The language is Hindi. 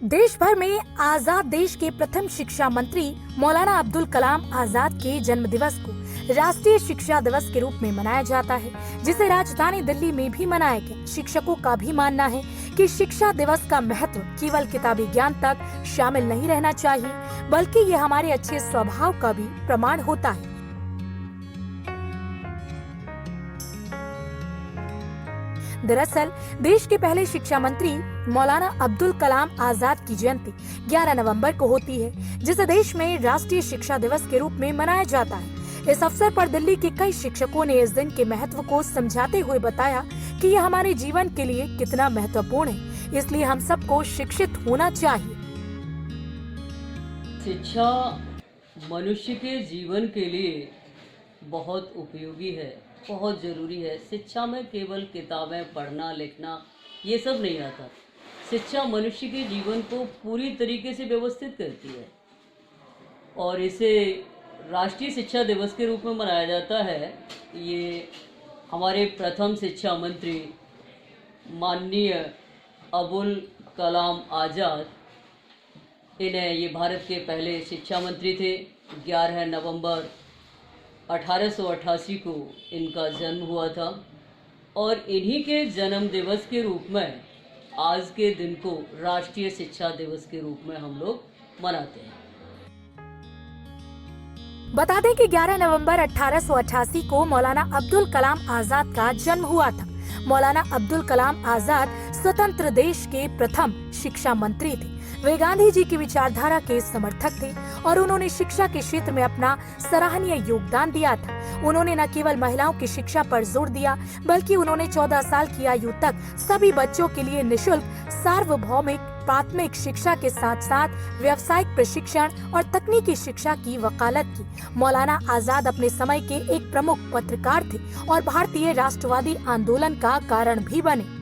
देश भर में आजाद देश के प्रथम शिक्षा मंत्री मौलाना अब्दुल कलाम आजाद के जन्म दिवस को राष्ट्रीय शिक्षा दिवस के रूप में मनाया जाता है, जिसे राजधानी दिल्ली में भी मनाया गया। शिक्षकों का भी मानना है कि शिक्षा दिवस का महत्व केवल किताबी ज्ञान तक शामिल नहीं रहना चाहिए, बल्कि ये हमारे अच्छे स्वभाव का भी प्रमाण होता है। दरअसल देश के पहले शिक्षा मंत्री मौलाना अब्दुल कलाम आजाद की जयंती 11 नवंबर को होती है, जिसे देश में राष्ट्रीय शिक्षा दिवस के रूप में मनाया जाता है। इस अवसर पर दिल्ली के कई शिक्षकों ने इस दिन के महत्व को समझाते हुए बताया कि यह हमारे जीवन के लिए कितना महत्वपूर्ण है, इसलिए हम सबको शिक्षित होना चाहिए। शिक्षा मनुष्य के जीवन के लिए बहुत उपयोगी है, बहुत ज़रूरी है। शिक्षा में केवल किताबें पढ़ना लिखना ये सब नहीं आता। शिक्षा मनुष्य के जीवन को पूरी तरीके से व्यवस्थित करती है और इसे राष्ट्रीय शिक्षा दिवस के रूप में मनाया जाता है। ये हमारे प्रथम शिक्षा मंत्री माननीय अब्दुल कलाम आज़ाद, इन्हें ये भारत के पहले शिक्षा मंत्री थे। 11 नवंबर 1888 को इनका जन्म हुआ था और इन्हीं के जन्म दिवस के रूप में आज के दिन को राष्ट्रीय शिक्षा दिवस के रूप में हम लोग मनाते हैं। बता दें कि 11 नवंबर 1888 को मौलाना अब्दुल कलाम आजाद का जन्म हुआ था। मौलाना अब्दुल कलाम आजाद स्वतंत्र देश के प्रथम शिक्षा मंत्री थे। वे गांधी जी की विचारधारा के समर्थक थे और उन्होंने शिक्षा के क्षेत्र में अपना सराहनीय योगदान दिया था। उन्होंने न केवल महिलाओं की शिक्षा पर जोर दिया, बल्कि उन्होंने 14 साल की आयु तक सभी बच्चों के लिए निशुल्क सार्वभौमिक प्राथमिक शिक्षा के साथ साथ व्यावसायिक प्रशिक्षण और तकनीकी शिक्षा की वकालत की। मौलाना आजाद अपने समय के एक प्रमुख पत्रकार थे और भारतीय राष्ट्रवादी आंदोलन का कारण भी बने।